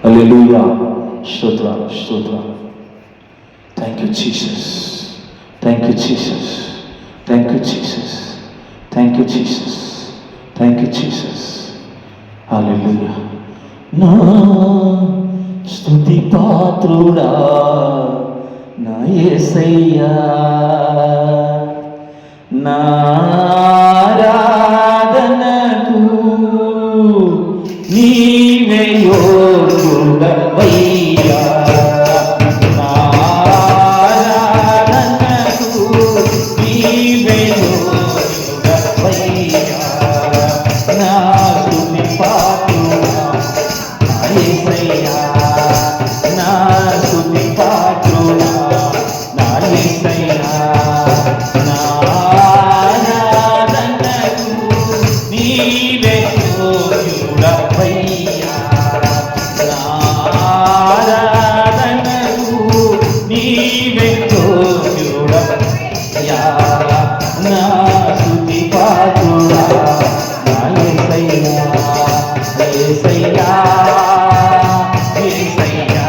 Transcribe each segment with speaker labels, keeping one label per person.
Speaker 1: హల్లెలూయా. స్తోత్రాలు, స్తోత్రాలు. Thank you Jesus, thank you Jesus, thank you Jesus, thank you Jesus, thank you Jesus. Hallelujah. నా స్తుతి పాత్రుడా నా యేసయ్యా, నా ఆరాధనకు నీవే యోగ్యుడవయ్యా, నా ఆరాధనకు నీవే యోగ్యుడవయ్యా, నా స్తుతి పాత్రుడా నా యేసయ్యా, నా స్తుతి పాత్రుడా నా యేసయ్యా, నా ఆరాధనకు నీవే యోగ్యుడవయ్యా, నా ఆరాధనకు నీవే యోగ్యుడవయ్యా, నా స్తుతి పాత్రుడా నా యేసయ్యా, యేసయ్యా, యేసయ్యా,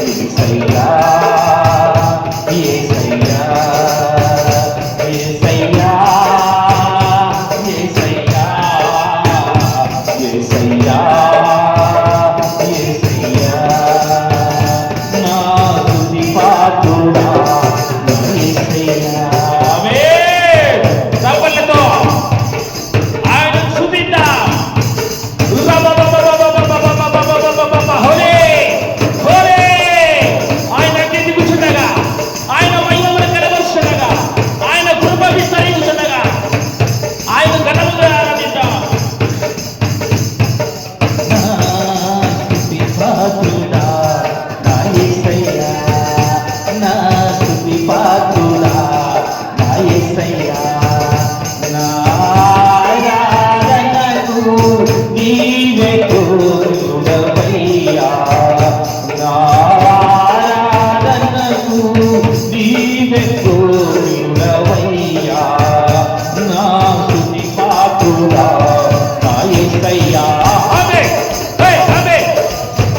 Speaker 1: యేసయ్యా, యేసయ్యా, యేసయ్యా, యేసయ్యా, యేసయ్యా, యేసయ్యా, నా స్తుతి పాత్రుడా నా యేసయ్యా. ఆమేన్. చప్పట్లతో ఆయనను స్తుతిద్దాం. ఆయన కింది కూర్చుండగా, ఆయన మహిమను కనబరుస్తుండగా, ఆయన కృప విస్తరించుండగా ఆయన ఘనముగా ఆరాధిద్దాం. నా స్తుతి పాత్రుడా నా యేసయ్యా, నా స్తుతి పాత్రుడా నా యేసయ్యా, నా ఆరాధనకు నీవే యోగ్యుడవయ్యా, నా ఆరాధనకు నీవే యోగ్యుడవయ్యా, నా స్తుతి పాత్రుడా నా యేసయ్యా. ఆమేన్. హే ఆమేన్.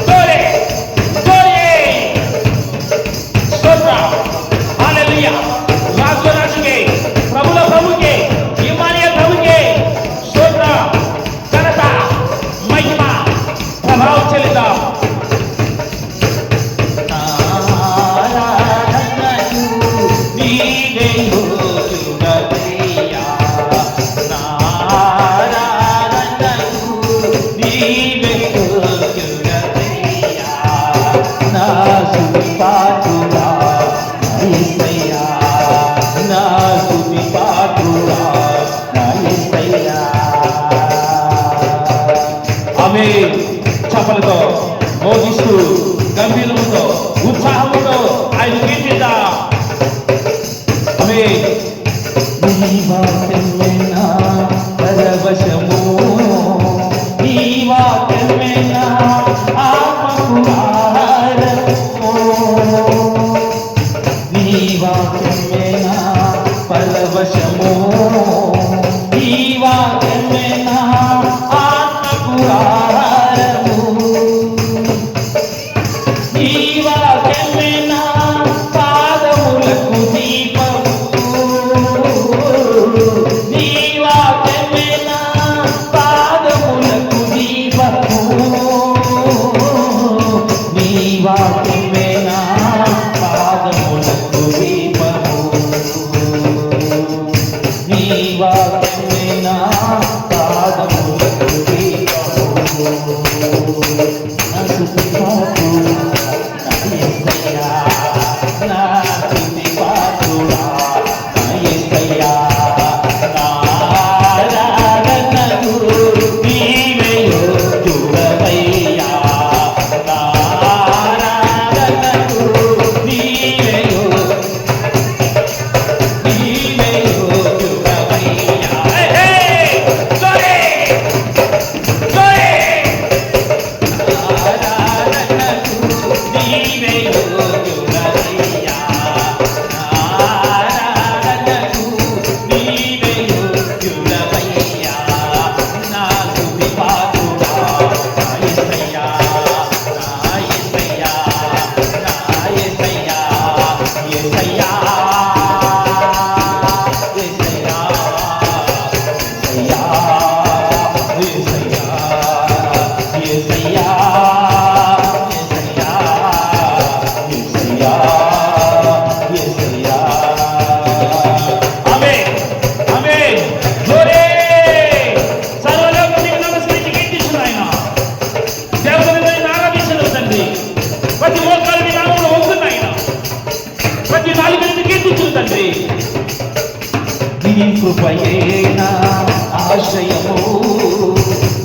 Speaker 1: గోరే గోరే స్తోత్రం. హల్లెలూయా. రాజు రాజుకే, ప్రభుల ప్రభుకే, ఇమ్మానుయేల్ ప్రభుకే స్తోత్రం, ఘనత, మహిమ, ప్రభావం చెల్లిద్దాం. నా ఆరాధనకు నీవే యోగ్యుడవయ్యా, నా ఆరాధనకు నీవే యోగ్యుడవయ్యా, నా స్తుతి పాత్రుడా నా యేసయ్యా, నా స్తుతి పాత్రుడా నా యేసయ్యా. ఆమేన్. చప్పలతో మోగిస్తూ గంభీరముతో ఉత్సాహముతో ఆయన కీర్తిద్దాం. ఆమేన్. నీ వాక్యమే నా పరవశము, నీ వాక్యమే నా ఆత్మకు ఆహారము, నీ వాక్యమే నా పరవశము, నీ వాక్యమే నా ఆత్మకు ఆహారము, నీ వాక్యమే నా పాదములకు దీపము, నీ వాక్యమే నా పాదములకు దీపము, నీ వాక్యమే నా పాదములకు దీపము, నీ వాక్యమే నా పాదములకు దీపము, నా స్తుతి పాత్రుడా నా యేసయ్యా, నా స్తుతి పాత్రుడా నా యేసయ్యా, నా ఆరాధనకు నీవే యోగ్యుడవయ్యా, నా ఆరాధనకు నీవే యోగ్యుడవయ్యా. హే హే గోరే గోరే, ఆరాధనకు కృపయే నా ఆశ్రయము,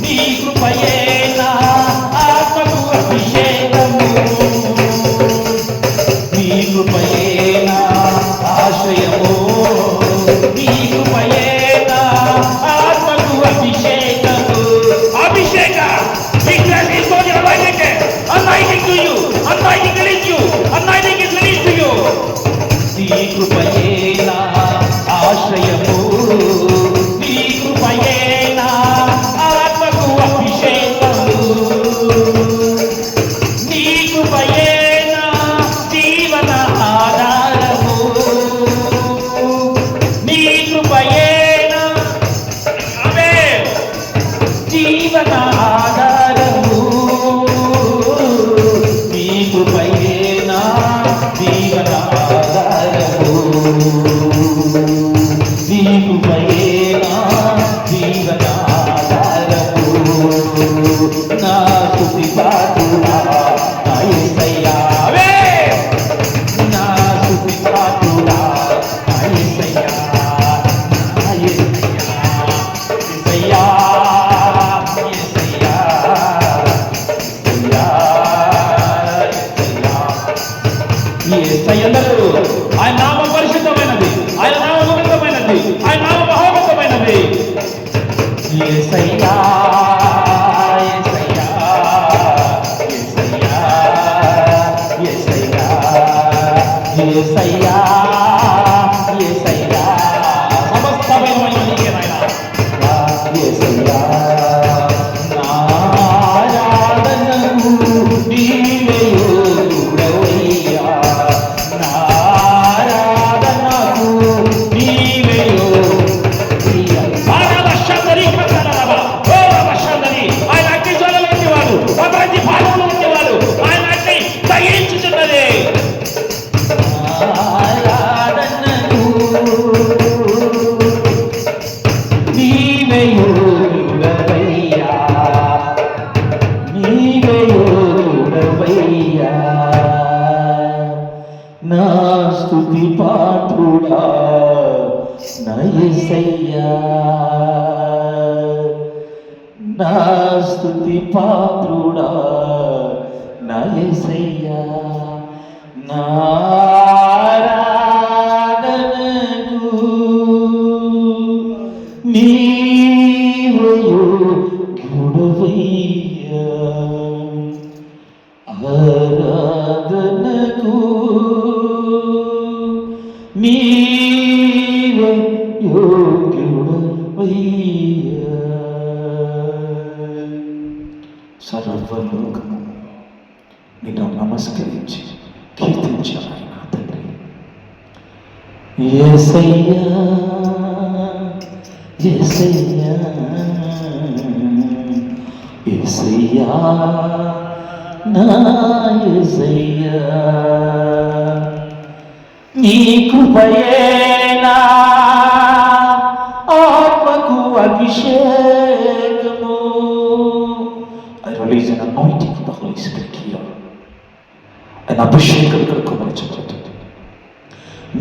Speaker 1: నీ కృపయే నా ఆత్మకు అభిషేకము, నీ కృపయే నా ఆశ్రయము, నీ కృపయే నా ఆత్మకు అభిషేకము. అభిషేక anointing to you, anointing release you, anointing is released to you. నీ కృపయే నా ఆశ్రయము, నీ కృపయే నా ఆత్మకు అభిషేకము, నీ కృపయే నా జీవన ఆధారము, నీ కృపయే నా జీవన ఆధారము, నీ కృపయే నా జీవన ఆధారము, నీ కృపయే నా జీవన ఆధారము. నా స్తుతి పాత్రుడా నా యేసయ్యా, నా స్తుతి పాత్రుడా నా యేసయ్యా, నా యేసయ్యా, యేసయ్యా, యేసయ్యా, యేసయ్యనరు. ఆయన నామం పరిశుద్ధమైనది, ఆయన నామం ఉన్నతమైనది, ఆయన నామం మహోన్నతమైనది. యేసయ్యా, యేసయ్యా, యేసయ్యా, యేసయ్యా, యేసయ్యా, యేసయ్యా, సమస్తమైన మహిమ నీకే నాయనా. యేసయ్యా, నా ఆరాధనకు నీవే యోగ్యుడవయ్యా, నా ఆరాధనకు నీవే యోగ్యుడవయ్యా. ఆయన అగ్ని జ్వాలలో ఉండేవాడు, ప్రతి భాగంలో ఉండేవాడు, ఆయన అగ్ని దహించుచున్నది. ఆరాధనకు నీవే యోగ్యుడవయ్యా, నీవే యోగ్యుడవయ్యా. నా స్తుతి పాత్రుడా నా యేసయ్యా, నా స్తుతి పాత్రుడా నా యేసయ్యా, నా ఆరాధనకు నీవే యోగ్యుడవయ్యా, ఆరాధనకు నీవే యోగ్యుడవయ్యా. సర్వలోకము నిన్ను నమస్కరించి కీర్తించాలి నా తండ్రి. యేసయ్యా, యేసయ్యా, యేసయ్యా, నా యేసయ్యా, నీ కృపయే నా ఆత్మకు అభిషేకము. I release an anointing of the Holy Spirit here. An అభిషేకం ఇక్కడ కుమరించబడుతుంది.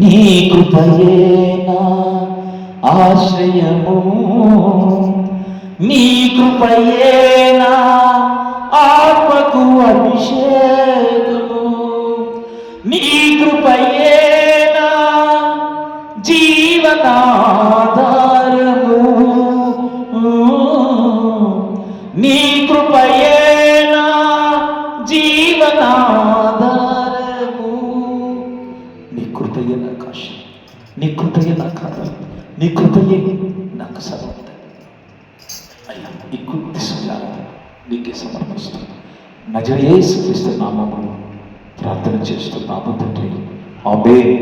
Speaker 1: నీ కృపయే నా ఆశ్రయము, నీ కృపయే నా ఆత్మకు అభిషేకము, నీ కృపయే నా జీవనాధారము, నీ కృపయే నా జీవనాధారము. నీ కృపయే నాకు ఆశ, నీ కృపయే నాకు ఆధారం, నీ కృపయే నాకు సర్వత. అయ్యా, ఈ కొద్ది సమయాన్ని నీకే సమర్పిస్తూ నజరేయుక్రీస్తు నామములో ప్రార్థన చేస్తున్నాము తండ్రి. ఆమేన్.